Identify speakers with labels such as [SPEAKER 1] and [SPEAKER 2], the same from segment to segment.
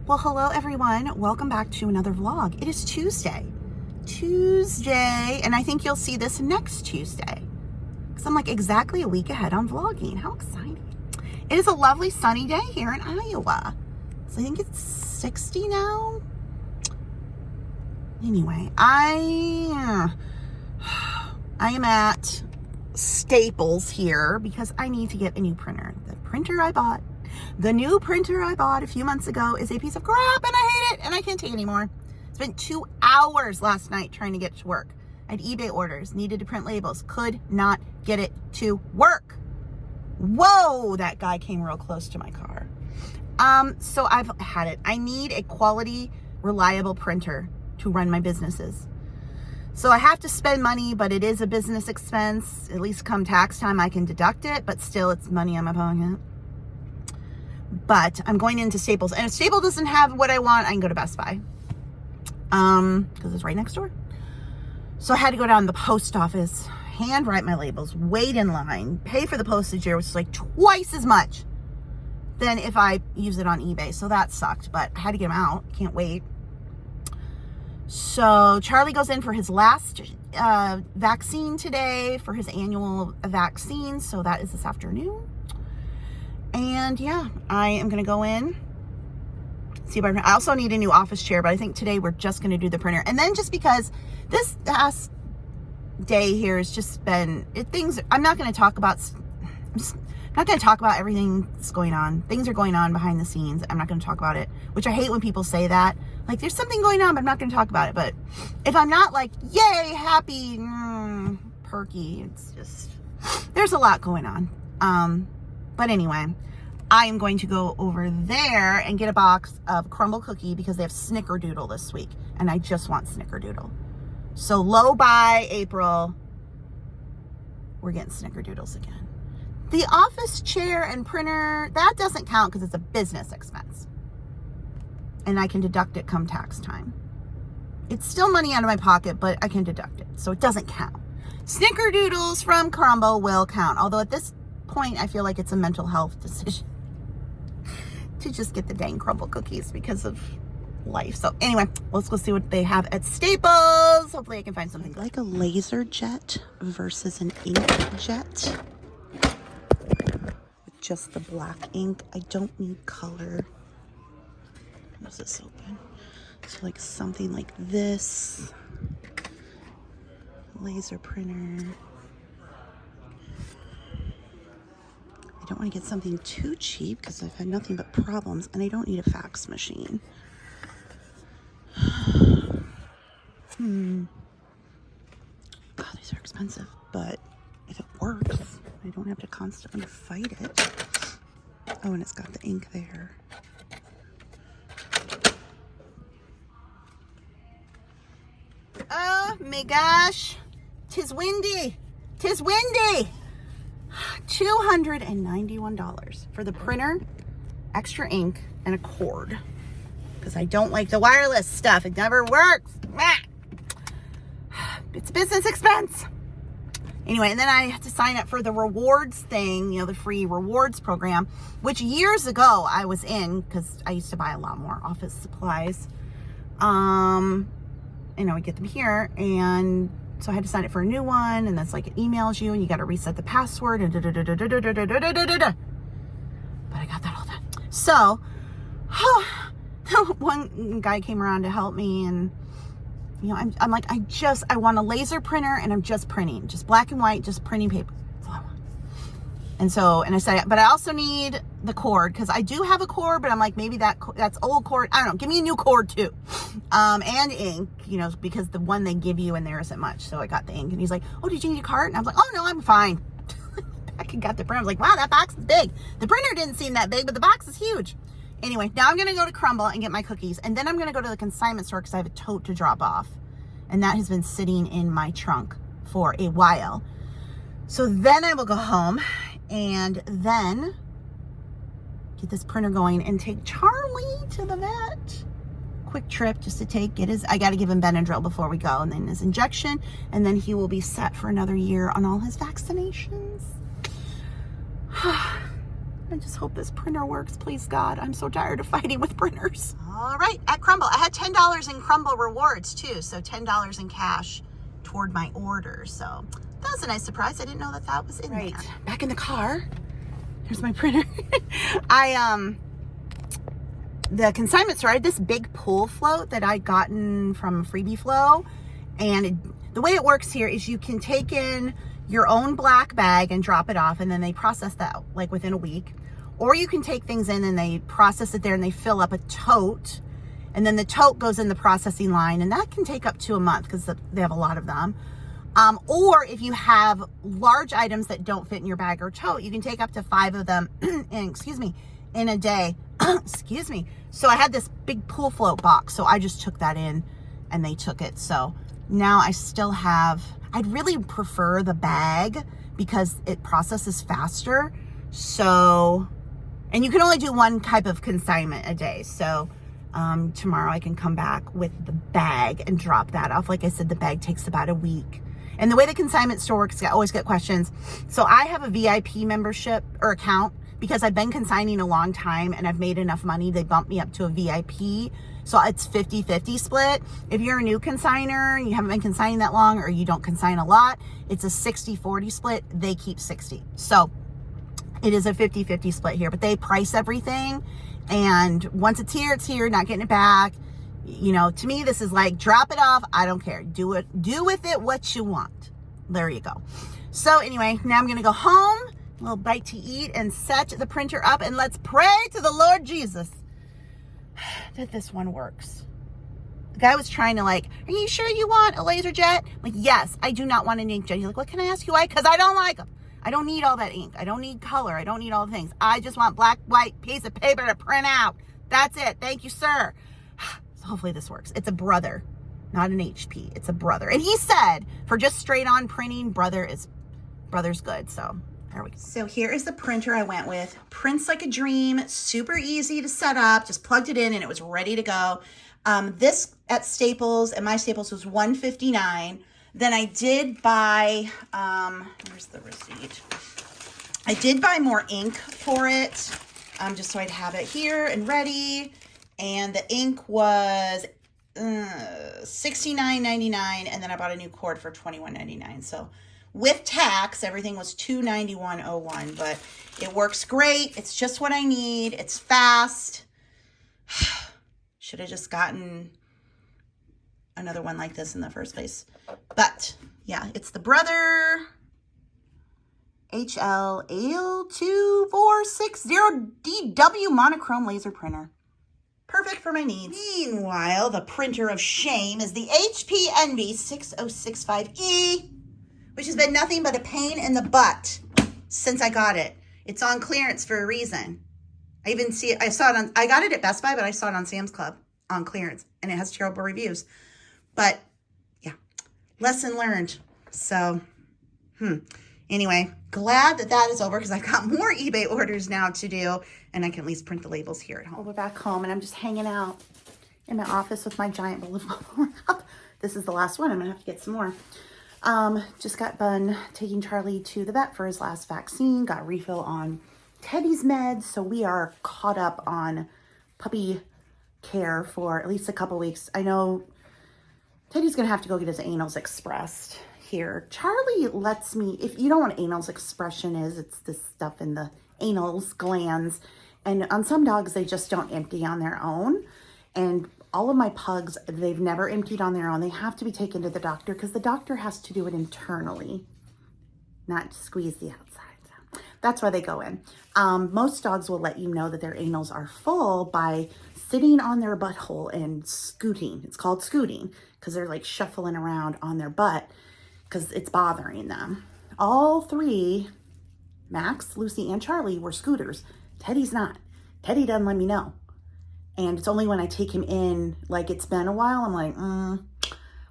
[SPEAKER 1] Well, hello everyone. Welcome back to another vlog. It is Tuesday, and I think you'll see this next Tuesday because I'm like exactly a week ahead on vlogging. How exciting. It is a lovely sunny day here in Iowa. So I think it's 60 now. Anyway, I am at Staples here because I need to get a new printer. The new printer I bought a few months ago is a piece of crap and I hate it and I can't take it anymore. Spent 2 hours last night trying to get it to work. I had eBay orders, needed to print labels, could not get it to work. Whoa, that guy came real close to my car. So I've had it. I need a quality, reliable printer to run my businesses. So I have to spend money, but it is a business expense. At least come tax time, I can deduct it, but still it's money on my pocket. But I'm going into Staples, and if Staples doesn't have what I want, I can go to Best Buy, because it's right next door. So I had to go down to the post office, handwrite my labels, wait in line, pay for the postage here, which is like twice as much than if I use it on eBay. So that sucked, but I had to get them out. Can't wait. So Charlie goes in for his last vaccine today, for his annual vaccine. So that is this afternoon. And yeah, I am going to go in, see if I also need a new office chair, but I think today we're just going to do the printer. And then just because this past day here has just been, I'm not going to talk about everything that's going on. Things are going on behind the scenes. I'm not going to talk about it, which I hate when people say that. Like, there's something going on, but I'm not going to talk about it. But if I'm not like, yay, happy, perky, it's just, there's a lot going on. But anyway, I am going to go over there and get a box of crumble cookie because they have snickerdoodle this week. And I just want snickerdoodle. So low buy April, we're getting snickerdoodles again. The office chair and printer, that doesn't count because it's a business expense. And I can deduct it come tax time. It's still money out of my pocket, but I can deduct it. So it doesn't count. Snickerdoodles from Crumble will count. Although at this point, I feel like it's a mental health decision to just get the dang crumble cookies because of life. So anyway, let's go see what they have at Staples. Hopefully I can find something like a laser jet versus an ink jet with just the black ink. I don't need color. How's this open? So like something like this laser printer. I don't want to get something too cheap because I've had nothing but problems, and I don't need a fax machine. God, these are expensive, but if it works, I don't have to constantly fight it. Oh, and it's got the ink there. Oh my gosh, 'tis windy. $291 for the printer, extra ink, and a cord. Because I don't like the wireless stuff. It never works. It's business expense. Anyway, and then I had to sign up for the rewards thing, the free rewards program, which years ago I was in because I used to buy a lot more office supplies. And I would get them here, and so I had to sign up for a new one, and that's like it emails you, and you got to reset the password, and but I got that all done. So, one guy came around to help me, and I'm like, I want a laser printer, and I'm just printing, just black and white, just printing paper. That's all I want. And I said, but I also need the cord, because I do have a cord, but I'm like, maybe that's old cord. I don't know. Give me a new cord too. And ink, because the one they give you and there isn't much. So I got the ink, and he's like, oh, did you need a cart? And I was like, oh no, I'm fine. I got the printer. I was like, wow, that box is big. The printer didn't seem that big, but the box is huge. Anyway, now I'm going to go to Crumble and get my cookies. And then I'm going to go to the consignment store because I have a tote to drop off. And that has been sitting in my trunk for a while. So then I will go home and then get this printer going and take Charlie to the vet. Quick trip just to I got to give him Benadryl before we go, and then his injection, and then he will be set for another year on all his vaccinations. I just hope this printer works, please God. I'm so tired of fighting with printers. All right, at Crumble, I had $10 in Crumble rewards too, so $10 in cash toward my order. So that was a nice surprise. I didn't know that that was in there. Back in the car. Here's my printer. The consignment store, I had this big pull float that I'd gotten from Freebie Flow, and the way it works here is you can take in your own black bag and drop it off, and then they process that like within a week. Or you can take things in and they process it there and they fill up a tote, and then the tote goes in the processing line, and that can take up to a month because they have a lot of them. Or if you have large items that don't fit in your bag or tote, you can take up to 5 of them in a day. Excuse me. So I had this big pull float box, so I just took that in and they took it. So now I still have, I'd really prefer the bag because it processes faster. So, and you can only do one type of consignment a day. So tomorrow I can come back with the bag and drop that off. Like I said, the bag takes about a week. And the way the consignment store works, I always get questions. So I have a VIP membership or account because I've been consigning a long time and I've made enough money. They bumped me up to a VIP. So it's 50-50 split. If you're a new consigner and you haven't been consigning that long, or you don't consign a lot, it's a 60-40 split. They keep 60. So it is a 50-50 split here, but they price everything. And once it's here, not getting it back. You know, to me, this is like, drop it off. I don't care. Do with it what you want. There you go. So anyway, now I'm going to go home, a little bite to eat, and set the printer up, and let's pray to the Lord Jesus that this one works. The guy was trying to like, are you sure you want a laser jet? I'm like, yes, I do not want an inkjet. He's like, what, can I ask you why? Because I don't like them. I don't need all that ink. I don't need color. I don't need all the things. I just want black, white piece of paper to print out. That's it. Thank you, sir. Hopefully this works. It's a Brother, not an HP. It's a Brother. And he said for just straight on printing, Brother's good. So there we go. So here is the printer I went with. Prints like a dream, super easy to set up. Just plugged it in and it was ready to go. This at Staples, and my Staples was $159. Then I did buy, where's the receipt? I did buy more ink for it, just so I'd have it here and ready. And the ink was $69.99, and then I bought a new cord for $21.99. So with tax, everything was $291.01, but it works great. It's just what I need. It's fast. Should have just gotten another one like this in the first place. But yeah, it's the Brother HL2460DW monochrome laser printer. Perfect for my needs. Meanwhile, the printer of shame is the HP Envy 6065E, which has been nothing but a pain in the butt since I got it. It's on clearance for a reason. I even see it, I got it at Best Buy, but I saw it on Sam's Club on clearance, and it has terrible reviews. But yeah, lesson learned. So, anyway, glad that is over because I've got more eBay orders now to do, and I can at least print the labels here at home. We're back home, and I'm just hanging out in my office with my giant bowl of bubble wrap. This is the last one. I'm gonna have to get some more. Just got done taking Charlie to the vet for his last vaccine. Got a refill on Teddy's meds, so we are caught up on puppy care for at least a couple weeks. I know Teddy's gonna have to go get his anals expressed here. Charlie lets me, if you don't know what anals expression is, it's this stuff in the anals glands, and on some dogs they just don't empty on their own, and all of my pugs, they've never emptied on their own. They have to be taken to the doctor because the doctor has to do it internally, not squeeze the outside. So that's why they go in. Most dogs will let you know that their anals are full by sitting on their butthole and scooting. It's called scooting because they're like shuffling around on their butt because it's bothering them. All three, Max, Lucy, and Charlie, were scooters. Teddy's not. Teddy doesn't let me know. And it's only when I take him in, like it's been a while, I'm like,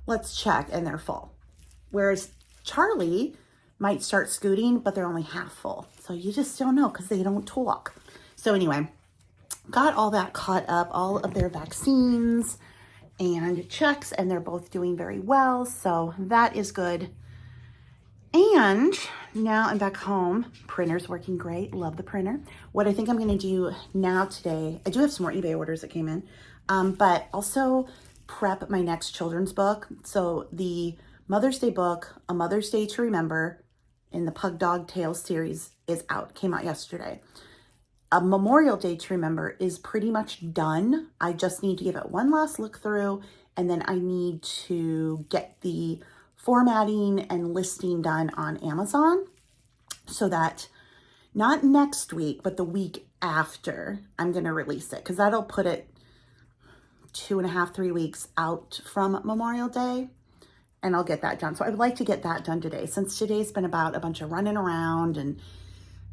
[SPEAKER 1] let's check, and they're full. Whereas Charlie might start scooting, but they're only half full. So you just don't know because they don't talk. So anyway, got all that caught up, all of their vaccines and checks, and they're both doing very well. So that is good. And now I'm back home. Printer's working great. Love the printer. What I think I'm going to do now today, I do have some more eBay orders that came in, but also prep my next children's book. So the Mother's Day book, A Mother's Day to Remember, in the Pug Dog Tales series is out, came out yesterday. A Memorial Day to Remember is pretty much done. I just need to give it one last look through, and then I need to get the formatting and listing done on Amazon so that not next week, but the week after, I'm going to release it, because that'll put it 2.5, 3 weeks out from Memorial Day, and I'll get that done. So I would like to get that done today, since today's been about a bunch of running around, and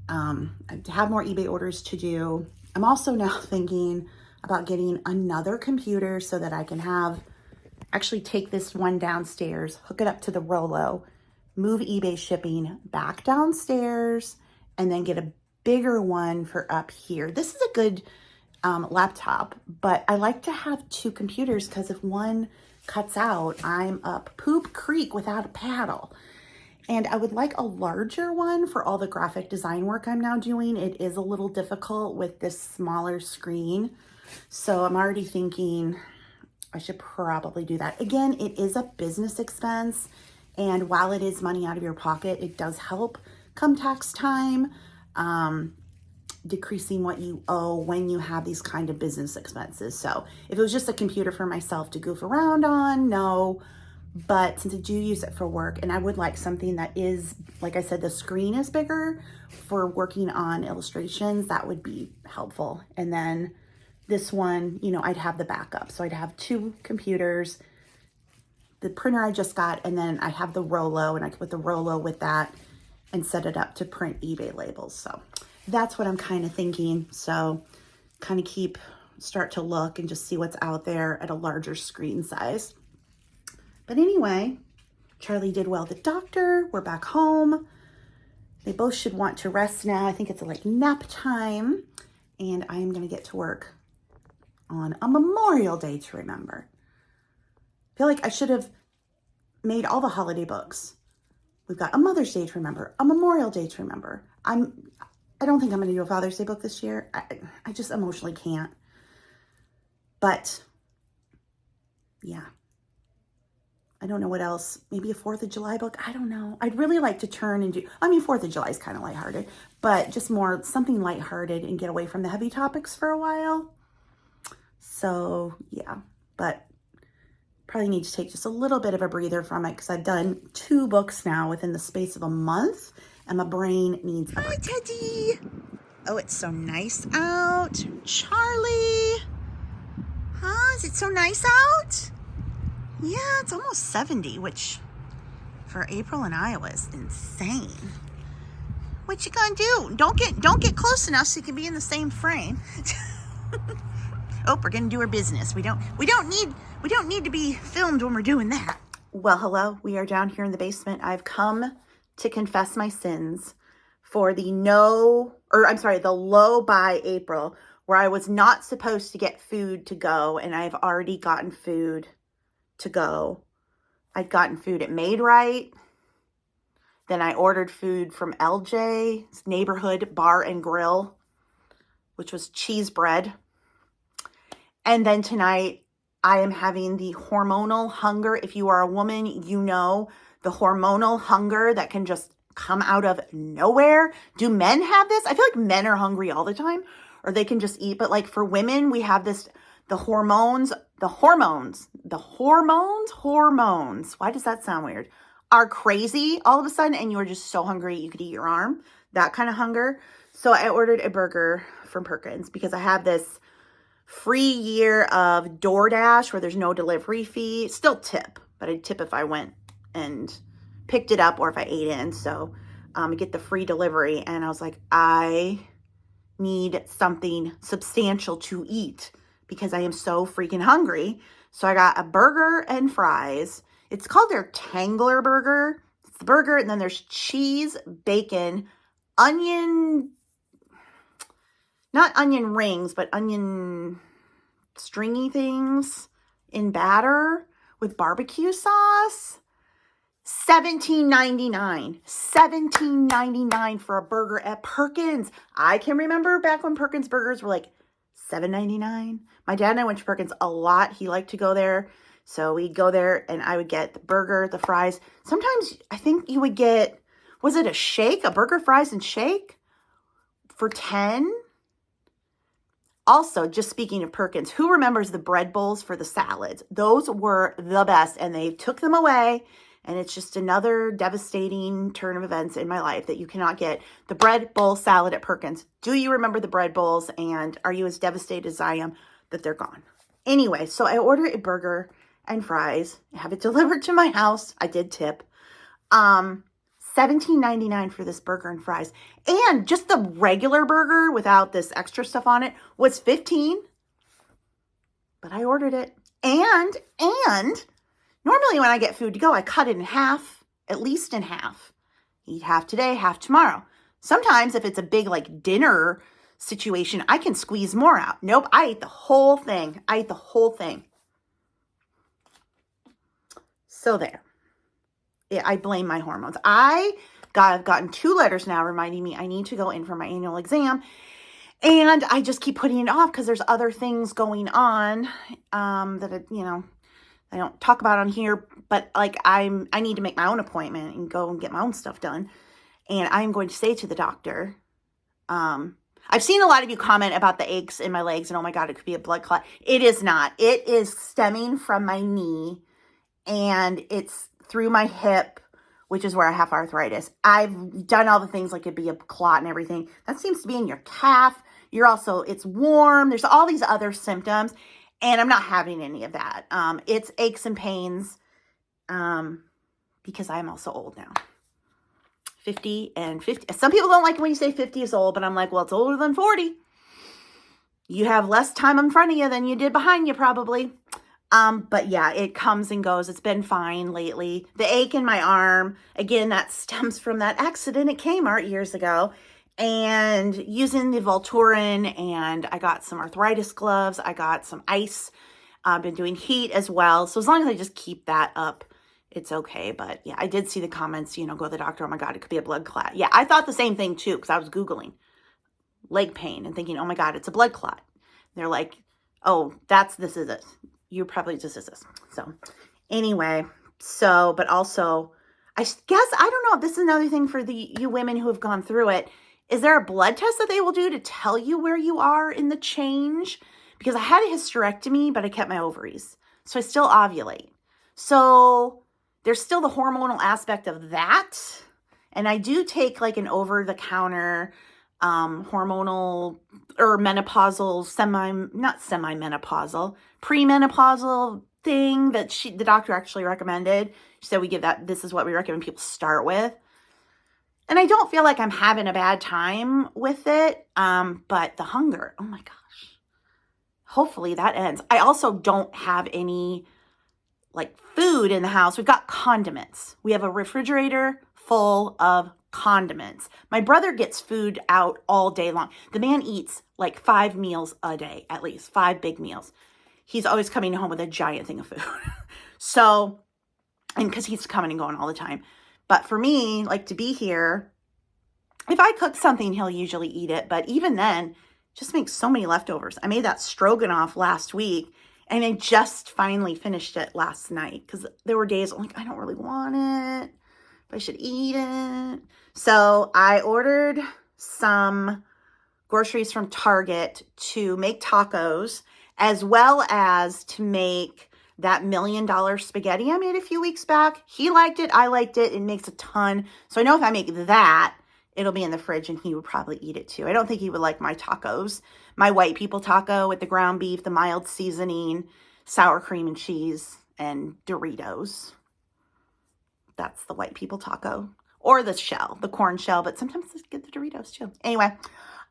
[SPEAKER 1] I have more eBay orders to do. I'm also now thinking about getting another computer so that I can actually take this one downstairs, hook it up to the Rolo, move eBay shipping back downstairs, and then get a bigger one for up here. This is a good laptop, but I like to have two computers because if one cuts out, I'm up poop creek without a paddle. And I would like a larger one for all the graphic design work I'm now doing. It is a little difficult with this smaller screen. So I'm already thinking I should probably do that. Again, it is a business expense. And while it is money out of your pocket, it does help come tax time, decreasing what you owe when you have these kind of business expenses. So if it was just a computer for myself to goof around on, no. But since I do use it for work, and I would like something that is, like I said, the screen is bigger for working on illustrations, that would be helpful. And then this one, you know, I'd have the backup. So I'd have two computers, the printer I just got, and then I have the Rolo, and I could put the Rolo with that and set it up to print eBay labels. So that's what I'm kind of thinking. So kind of start to look and just see what's out there at a larger screen size. But anyway, Charlie did well at the doctor. We're back home. They both should want to rest now. I think it's like nap time. And I am going to get to work on a Memorial Day to Remember. I feel like I should have made all the holiday books. We've got a Mother's Day to Remember, a Memorial Day to Remember. I don't think I'm going to do a Father's Day book this year. I just emotionally can't. But yeah. I don't know what else. Maybe a 4th of July book. I don't know. I'd really like to turn and do, 4th of July is kind of lighthearted, but just more something lighthearted and get away from the heavy topics for a while. So yeah, but probably need to take just a little bit of a breather from it because I've done 2 books now within the space of a month and my brain needs a break. Hi, Teddy. Oh, it's so nice out. Charlie. Huh? Is it so nice out? Yeah, it's almost 70, which for April in Iowa is insane. What you gonna do? Don't get close enough so you can be in the same frame. Oh, we're gonna do our business. We don't need to be filmed when we're doing that. Well, hello. We are down here in the basement. I've come to confess my sins for the low buy April, where I was not supposed to get food to go, and I've already gotten food to go. I'd gotten food at Made Right. Then I ordered food from LJ's Neighborhood Bar and Grill, which was cheese bread. And then tonight I am having the hormonal hunger. If you are a woman, you know the hormonal hunger that can just come out of nowhere. Do men have this? I feel like men are hungry all the time, or they can just eat. But like for women, we have this, the hormones. Why does that sound weird? Are crazy all of a sudden, and you're just so hungry you could eat your arm. That kind of hunger. So I ordered a burger from Perkins because I have this free year of DoorDash where there's no delivery fee. Still tip, but I'd tip if I went and picked it up or if I ate in. So I get the free delivery, and I was like, I need something substantial to eat because I am so freaking hungry. So I got a burger and fries. It's called their Tangler burger. It's the burger, and then there's cheese, bacon, onion, not onion rings, but onion stringy things in batter with barbecue sauce. $17.99. $17.99 for a burger at Perkins. I can remember back when Perkins burgers were like $7.99. My dad and I went to Perkins a lot. He liked to go there. So we'd go there and I would get the burger, the fries. Sometimes I think you would get, was it a shake? A burger, fries, and shake for 10? Also, just speaking of Perkins, who remembers the bread bowls for the salads? Those were the best, and they took them away, and it's just another devastating turn of events in my life that you cannot get the bread bowl salad at Perkins. Do you remember the bread bowls, and are you as devastated as I am that they're gone? Anyway, so I ordered a burger and fries, have it delivered to my house. I did tip. $17.99 for this burger and fries. And just the regular burger without this extra stuff on it was $15. But I ordered it. And normally when I get food to go, I cut it in half, at least in half. Eat half today, half tomorrow. Sometimes if it's a big like dinner situation, I can squeeze more out. Nope, I ate the whole thing. So there. Yeah, I blame my hormones. I've gotten 2 letters now reminding me I need to go in for my annual exam. And I just keep putting it off because there's other things going on that, I don't talk about on here. But like I need to make my own appointment and go and get my own stuff done. And I'm going to say to the doctor, I've seen a lot of you comment about the aches in my legs and, oh my God, it could be a blood clot. It is not. It is stemming from my knee and it's through my hip, which is where I have arthritis. I've done all the things like it'd be a clot and everything. That seems to be in your calf. It's warm. There's all these other symptoms and I'm not having any of that. It's aches and pains because I'm also old now. 50 and 50. Some people don't like it when you say 50 is old, but I'm like, well, it's older than 40. You have less time in front of you than you did behind you probably. But yeah, it comes and goes. It's been fine lately. The ache in my arm, again, that stems from that accident at Kmart years ago. And using the Voltaren, and I got some arthritis gloves. I got some ice. I've been doing heat as well. So as long as I just keep that up, it's okay. But yeah, I did see the comments, go to the doctor. Oh my God, it could be a blood clot. Yeah, I thought the same thing too, because I was Googling leg pain and thinking, oh my God, it's a blood clot. They're like, oh, this is it. You probably just is this. So anyway, but also, I guess, I don't know. This is another thing for you women who have gone through it. Is there a blood test that they will do to tell you where you are in the change? Because I had a hysterectomy, but I kept my ovaries. So I still ovulate. So there's still the hormonal aspect of that. And I do take like an over-the-counter hormonal or menopausal, premenopausal thing that the doctor actually recommended. She said this is what we recommend people start with. And I don't feel like I'm having a bad time with it. But the hunger, oh my gosh, hopefully that ends. I also don't have any like food in the house. We've got condiments. We have a refrigerator full of condiments. My brother gets food out all day long. The man eats like 5 meals a day, at least 5 big meals. He's always coming home with a giant thing of food. And because he's coming and going all the time. But for me, like to be here, if I cook something, he'll usually eat it. But even then, just makes so many leftovers. I made that stroganoff last week and I just finally finished it last night because there were days I'm like, I don't really want it, but I should eat it. So I ordered some groceries from Target to make tacos as well as to make that $1 million spaghetti I made a few weeks back. He liked it. I liked it. It makes a ton. So I know if I make that, it'll be in the fridge and he would probably eat it too. I don't think he would like my tacos. My white people taco with the ground beef, the mild seasoning, sour cream and cheese, and Doritos. That's the white people taco. Or the shell, the corn shell, but sometimes I get the Doritos too. Anyway,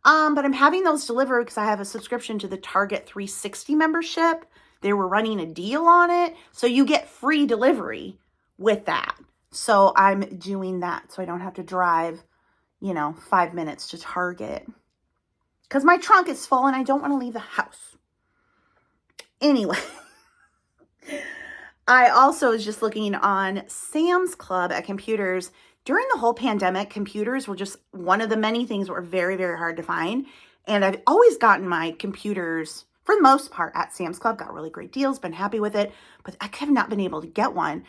[SPEAKER 1] but I'm having those delivered because I have a subscription to the Target 360 membership. They were running a deal on it. So you get free delivery with that. So I'm doing that so I don't have to drive, 5 minutes to Target. Because my trunk is full and I don't want to leave the house. Anyway. I also was just looking on Sam's Club at computers. During the whole pandemic, computers were just one of the many things that were very, very hard to find. And I've always gotten my computers, for the most part, at Sam's Club. Got really great deals, been happy with it. But I have not been able to get one.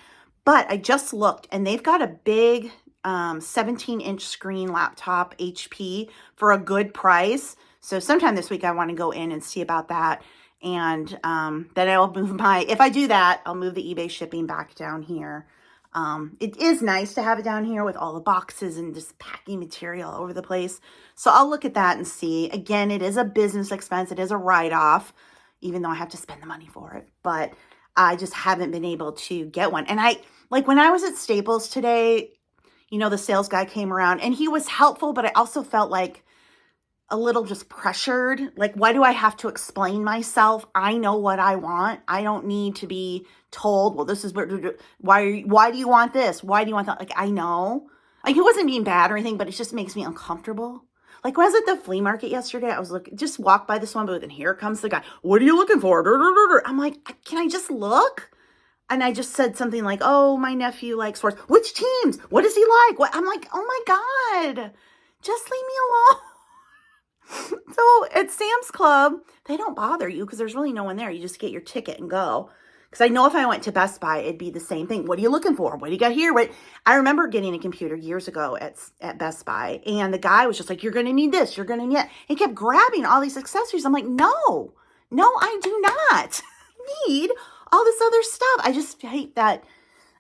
[SPEAKER 1] But I just looked, and they've got a big 17-inch screen laptop, HP, for a good price. So sometime this week, I want to go in and see about that. And then I'll move if I do that, I'll move the eBay shipping back down here. It is nice to have it down here with all the boxes and just packing material all over the place. So I'll look at that and see. Again, it is a business expense. It is a write-off, even though I have to spend the money for it. But I just haven't been able to get one. And when I was at Staples today, the sales guy came around and he was helpful, but I also felt like a little just pressured. Like, why do I have to explain myself? I know what I want. I don't need to be told, well, this is why do you want this? Why do you want that? Like, I know. Like, it wasn't being bad or anything, but it just makes me uncomfortable. Like, when I was at the flea market yesterday, I was just walked by this one booth and here comes the guy. What are you looking for? I'm like, can I just look? And I just said something like, oh, my nephew likes sports. Which teams? What does he like? What? I'm like, oh my God, just leave me alone. So at Sam's Club, they don't bother you because there's really no one there. You just get your ticket and go. Because I know if I went to Best Buy, it'd be the same thing. What are you looking for? What do you got here? I remember getting a computer years ago at Best Buy, and the guy was just like, you're going to need this. You're going to need that. He kept grabbing all these accessories. I'm like, no, I do not need all this other stuff. I just hate that.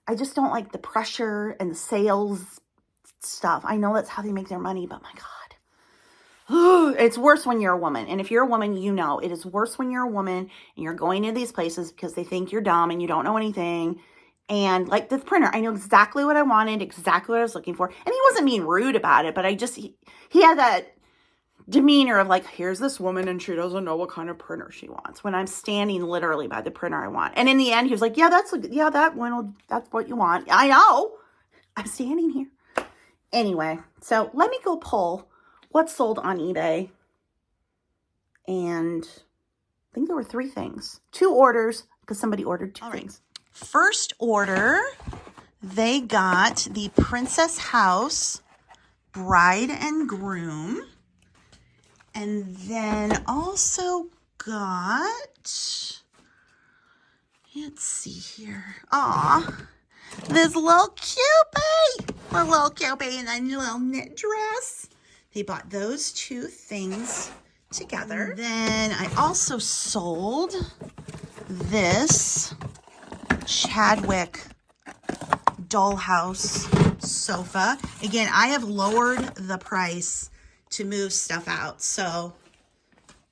[SPEAKER 1] I just don't like the pressure and the sales stuff. I know that's how they make their money, but my God. It's worse when you're a woman. And if you're a woman, it is worse when you're a woman and you're going to these places because they think you're dumb and you don't know anything. And like the printer, I know exactly what I wanted, exactly what I was looking for. And he wasn't being rude about it, but he had that demeanor of like, here's this woman and she doesn't know what kind of printer she wants when I'm standing literally by the printer I want. And in the end, he was like, that one, that's what you want. I know. I'm standing here. Anyway, so let me go pull what's sold on eBay. And I think there were 3 things. 2 orders because somebody ordered 2 things. First order, they got the Princess House Bride and Groom. And then also got, let's see here. This little cupie in a little knit dress. They bought those 2 things together. And then I also sold this Chadwick dollhouse sofa. Again, I have lowered the price to move stuff out. So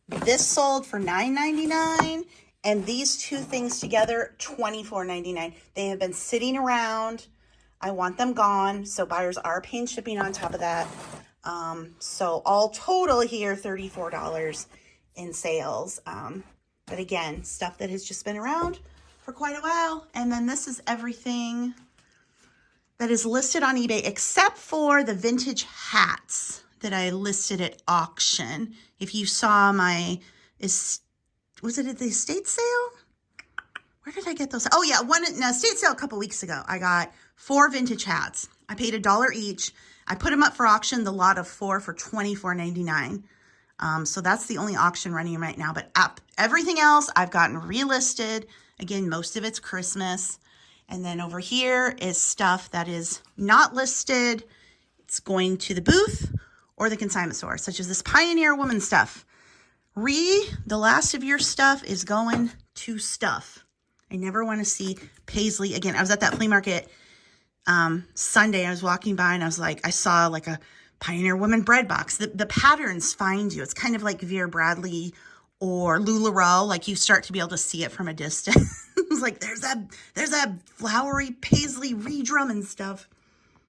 [SPEAKER 1] this sold for $9.99 and these 2 things together, $24.99. They have been sitting around. I want them gone. So buyers are paying shipping on top of that. So all total here, $34 in sales. But again, stuff that has just been around for quite a while. And then this is everything that is listed on eBay except for the vintage hats that I listed at auction. If you saw was it at the estate sale? Where did I get those? Oh yeah, estate sale a couple weeks ago. I got 4 vintage hats. I paid $1 each. I put them up for auction, the lot of 4 for $24.99. So that's the only auction running right now. But everything else I've gotten relisted. Again, most of it's Christmas. And then over here is stuff that is not listed. It's going to the booth or the consignment store, such as this Pioneer Woman stuff. The last of your stuff is going to stuff. I never want to see Paisley again. I was at that flea market Sunday. I was walking by and I saw like a Pioneer Woman bread box. The patterns find you. It's kind of like Vera Bradley or LuLaRoe. Like you start to be able to see it from a distance. It's like there's that flowery Paisley redrum and stuff.